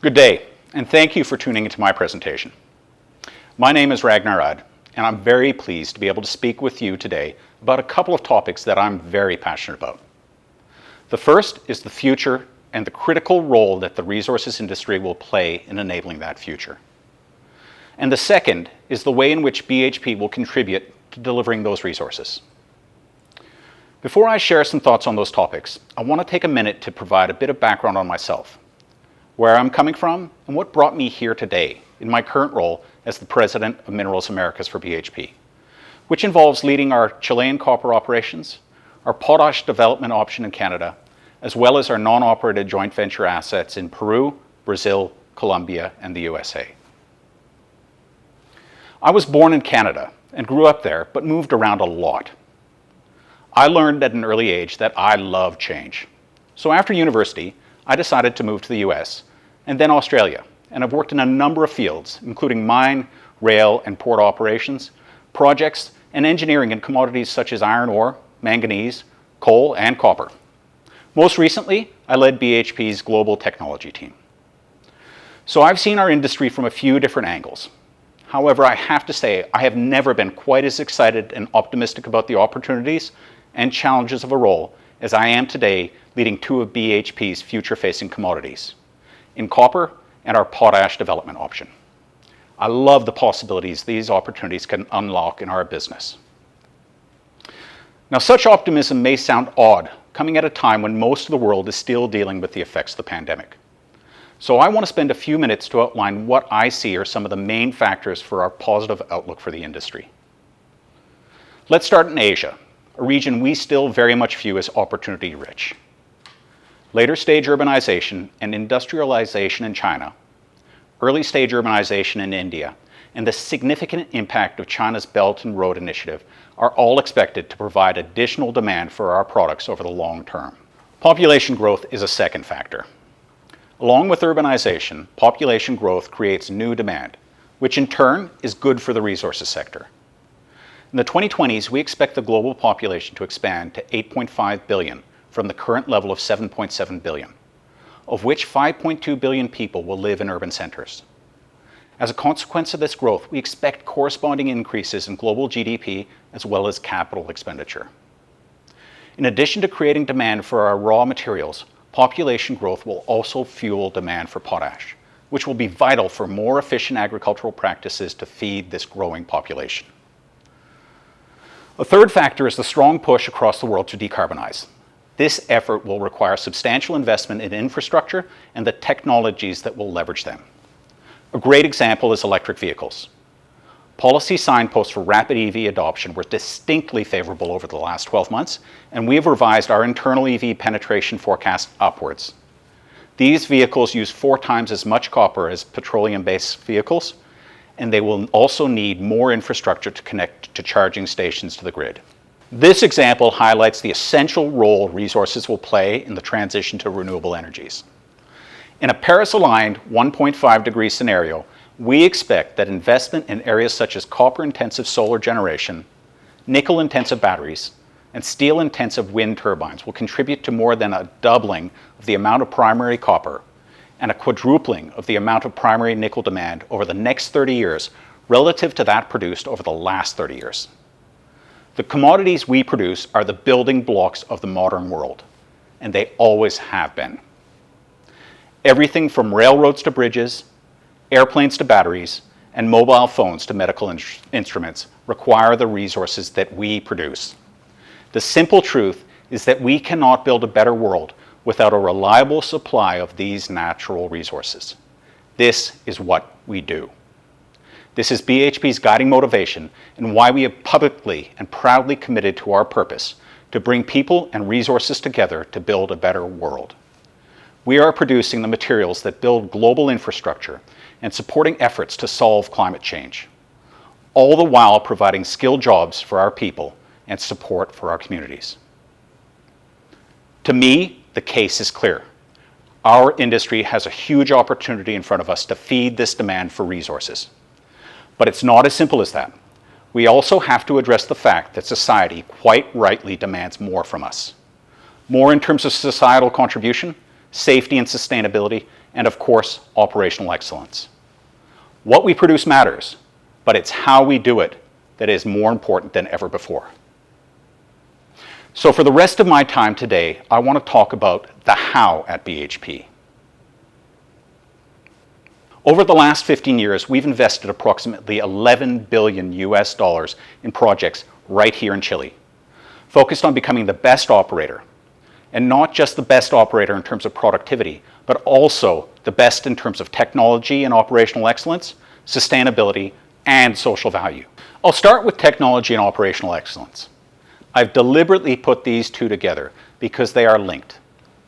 Good day, and thank you for tuning into my presentation. My name is Ragnar Udd, and I'm very pleased to be able to speak with you today about a couple of topics that I'm very passionate about. The first is the future and the critical role that the resources industry will play in enabling that future. And the second is the way in which BHP will contribute to delivering those resources. Before I share some thoughts on those topics, I want to take a minute to provide a bit of background on myself, where I'm coming from, and what brought me here today in my current role as the President of Minerals Americas for BHP, which involves leading our Chilean copper operations, our potash development option in Canada, as well as our non-operated joint venture assets in Peru, Brazil, Colombia, and the USA. I was born in Canada and grew up there, but moved around a lot. I learned at an early age that I love change. So after university, I decided to move to the US and then Australia, and I've worked in a number of fields, including mine, rail, and port operations, projects, and engineering in commodities such as iron ore, manganese, coal, and copper. Most recently, I led BHP's global technology team. So I've seen our industry from a few different angles. However, I have to say, I have never been quite as excited and optimistic about the opportunities and challenges of a role as I am today leading two of BHP's future-facing commodities, in copper and our potash development option. I love the possibilities these opportunities can unlock in our business. Now, such optimism may sound odd, coming at a time when most of the world is still dealing with the effects of the pandemic. So I want to spend a few minutes to outline what I see are some of the main factors for our positive outlook for the industry. Let's start in Asia, a region we still very much view as opportunity-rich. Later stage urbanization and industrialization in China, early stage urbanization in India, and the significant impact of China's Belt and Road Initiative are all expected to provide additional demand for our products over the long term. Population growth is a second factor. Along with urbanization, population growth creates new demand, which in turn is good for the resources sector. In the 2020s, we expect the global population to expand to 8.5 billion from the current level of 7.7 billion, of which 5.2 billion people will live in urban centers. As a consequence of this growth, we expect corresponding increases in global GDP as well as capital expenditure. In addition to creating demand for our raw materials, population growth will also fuel demand for potash, which will be vital for more efficient agricultural practices to feed this growing population. A third factor is the strong push across the world to decarbonize. This effort will require substantial investment in infrastructure and the technologies that will leverage them. A great example is electric vehicles. Policy signposts for rapid EV adoption were distinctly favorable over the last 12 months, and we have revised our internal EV penetration forecast upwards. These vehicles use 4 times as much copper as petroleum-based vehicles, and they will also need more infrastructure to connect to charging stations to the grid. This example highlights the essential role resources will play in the transition to renewable energies. In a Paris-aligned 1.5 degree scenario, we expect that investment in areas such as copper-intensive solar generation, nickel-intensive batteries, and steel-intensive wind turbines will contribute to more than a doubling of the amount of primary copper and a quadrupling of the amount of primary nickel demand over the next 30 years relative to that produced over the last 30 years. The commodities we produce are the building blocks of the modern world, and they always have been. Everything from railroads to bridges, airplanes to batteries, and mobile phones to medical instruments require the resources that we produce. The simple truth is that we cannot build a better world without a reliable supply of these natural resources. This is what we do. This is BHP's guiding motivation and why we have publicly and proudly committed to our purpose to bring people and resources together to build a better world. We are producing the materials that build global infrastructure and supporting efforts to solve climate change, all the while providing skilled jobs for our people and support for our communities. To me, the case is clear. Our industry has a huge opportunity in front of us to feed this demand for resources. But it's not as simple as that. We also have to address the fact that society quite rightly demands more from us. More in terms of societal contribution, safety and sustainability, and of course, operational excellence. What we produce matters, but it's how we do it that is more important than ever before. So for the rest of my time today, I want to talk about the how at BHP. Over the last 15 years, we've invested approximately $11 billion in projects right here in Chile, focused on becoming the best operator, and not just the best operator in terms of productivity, but also the best in terms of technology and operational excellence, sustainability, and social value. I'll start with technology and operational excellence. I've deliberately put these two together because they are linked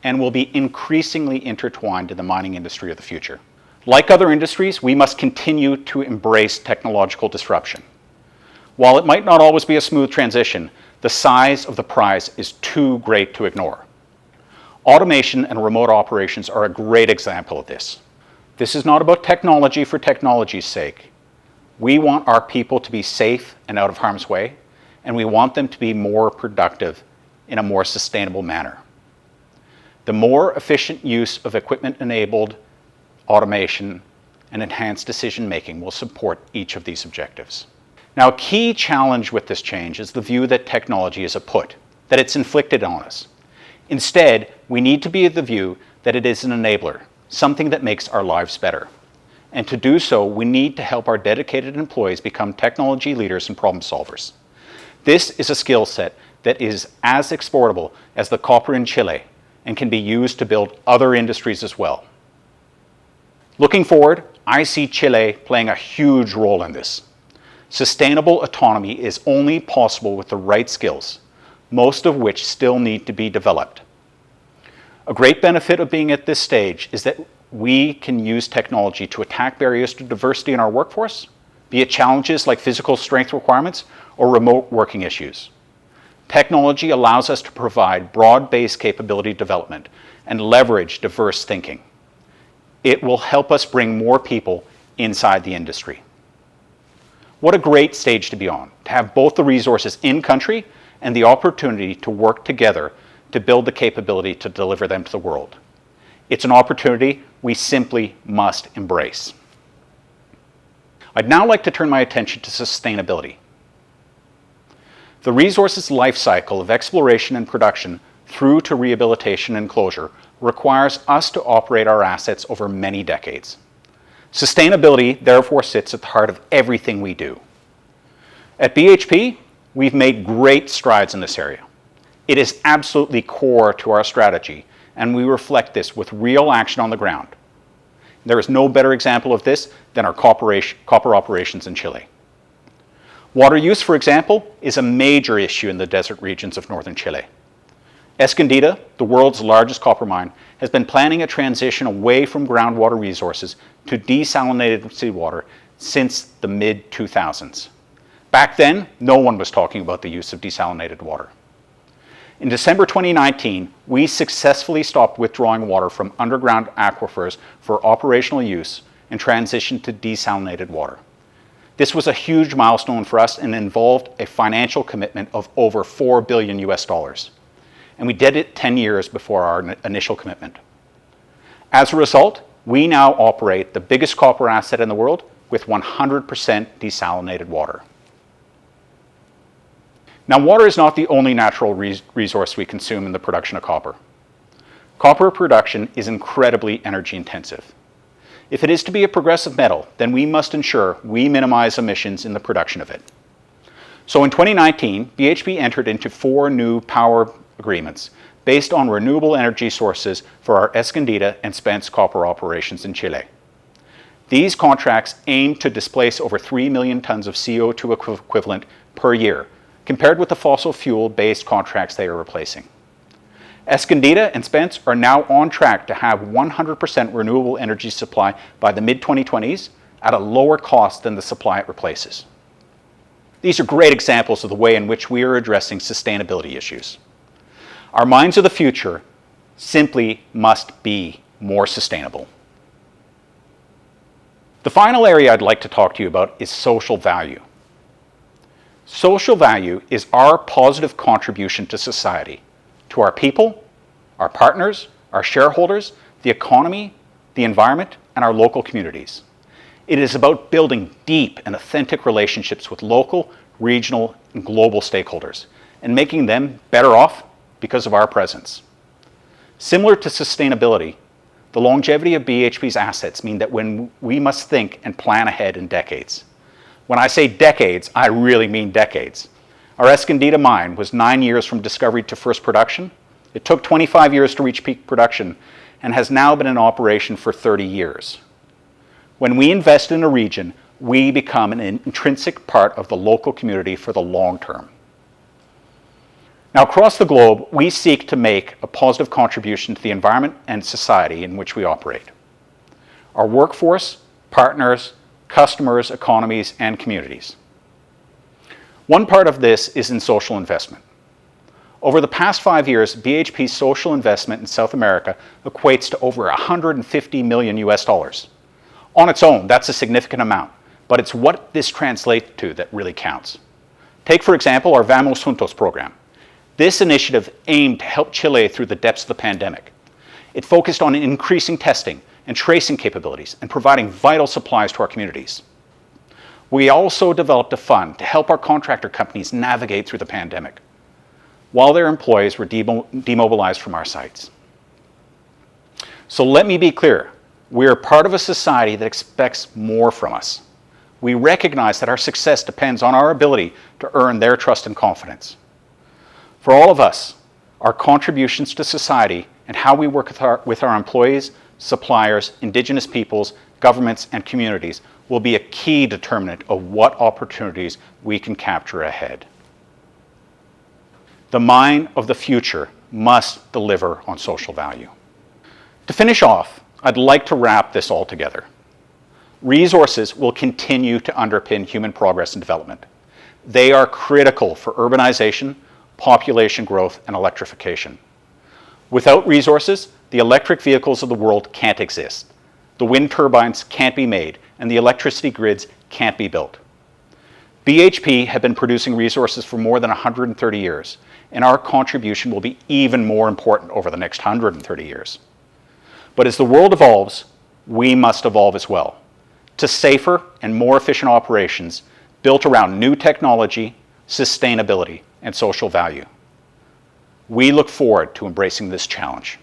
and will be increasingly intertwined in the mining industry of the future. Like other industries, we must continue to embrace technological disruption. While it might not always be a smooth transition, the size of the prize is too great to ignore. Automation and remote operations are a great example of this. This is not about technology for technology's sake. We want our people to be safe and out of harm's way, and we want them to be more productive in a more sustainable manner. The more efficient use of equipment-enabled automation and enhanced decision-making will support each of these objectives. Now, a key challenge with this change is the view that technology is a put, that it's inflicted on us. Instead, we need to be of the view that it is an enabler, something that makes our lives better. And to do so, we need to help our dedicated employees become technology leaders and problem solvers. This is a skill set that is as exportable as the copper in Chile and can be used to build other industries as well. Looking forward, I see Chile playing a huge role in this. Sustainable autonomy is only possible with the right skills, most of which still need to be developed. A great benefit of being at this stage is that we can use technology to attack barriers to diversity in our workforce, be it challenges like physical strength requirements or remote working issues. Technology allows us to provide broad-based capability development and leverage diverse thinking. It will help us bring more people inside the industry. What a great stage to be on, to have both the resources in country and the opportunity to work together to build the capability to deliver them to the world. It's an opportunity we simply must embrace. I'd now like to turn my attention to sustainability. The resources life cycle of exploration and production through to rehabilitation and closure requires us to operate our assets over many decades. Sustainability, therefore, sits at the heart of everything we do. At BHP, we've made great strides in this area. It is absolutely core to our strategy, and we reflect this with real action on the ground. There is no better example of this than our copper operations in Chile. Water use, for example, is a major issue in the desert regions of northern Chile. Escondida, the world's largest copper mine, has been planning a transition away from groundwater resources to desalinated seawater since the mid-2000s. Back then, no one was talking about the use of desalinated water. In December 2019, we successfully stopped withdrawing water from underground aquifers for operational use and transitioned to desalinated water. This was a huge milestone for us and involved a financial commitment of over $4 billion. And we did it 10 years before our initial commitment. As a result, we now operate the biggest copper asset in the world with 100% desalinated water. Now, water is not the only natural resource we consume in the production of copper. Copper production is incredibly energy intensive. If it is to be a progressive metal, then we must ensure we minimize emissions in the production of it. So in 2019, BHP entered into 4 new power agreements based on renewable energy sources for our Escondida and Spence copper operations in Chile. These contracts aim to displace over 3 million tons of CO2 equivalent per year, compared with the fossil fuel-based contracts they are replacing. Escondida and Spence are now on track to have 100% renewable energy supply by the mid-2020s at a lower cost than the supply it replaces. These are great examples of the way in which we are addressing sustainability issues. Our mines of the future simply must be more sustainable. The final area I'd like to talk to you about is social value. Social value is our positive contribution to society, to our people, our partners, our shareholders, the economy, the environment, and our local communities. It is about building deep and authentic relationships with local, regional, and global stakeholders, and making them better off because of our presence. Similar to sustainability, the longevity of BHP's assets mean that when we must think and plan ahead in decades. When I say decades, I really mean decades. Our Escondida mine was 9 years from discovery to first production. It took 25 years to reach peak production and has now been in operation for 30 years. When we invest in a region, we become an intrinsic part of the local community for the long term. Now, across the globe, we seek to make a positive contribution to the environment and society in which we operate. Our workforce, partners, customers, economies, and communities. One part of this is in social investment. Over the past 5 years, BHP's social investment in South America equates to over $150 million US. On its own, that's a significant amount, but it's what this translates to that really counts. Take, for example, our Vamos Juntos program. This initiative aimed to help Chile through the depths of the pandemic. It focused on increasing testing and tracing capabilities and providing vital supplies to our communities. We also developed a fund to help our contractor companies navigate through the pandemic, while their employees were demobilized from our sites. So let me be clear, we are part of a society that expects more from us. We recognize that our success depends on our ability to earn their trust and confidence. For all of us, our contributions to society and how we work with our employees, suppliers, Indigenous peoples, governments, and communities will be a key determinant of what opportunities we can capture ahead. The mine of the future must deliver on social value. To finish off, I'd like to wrap this all together. Resources will continue to underpin human progress and development. They are critical for urbanization, population growth, and electrification. Without resources, the electric vehicles of the world can't exist. The wind turbines can't be made, and the electricity grids can't be built. BHP have been producing resources for more than 130 years, and our contribution will be even more important over the next 130 years. But as the world evolves, we must evolve as well, to safer and more efficient operations built around new technology, sustainability, and social value. We look forward to embracing this challenge.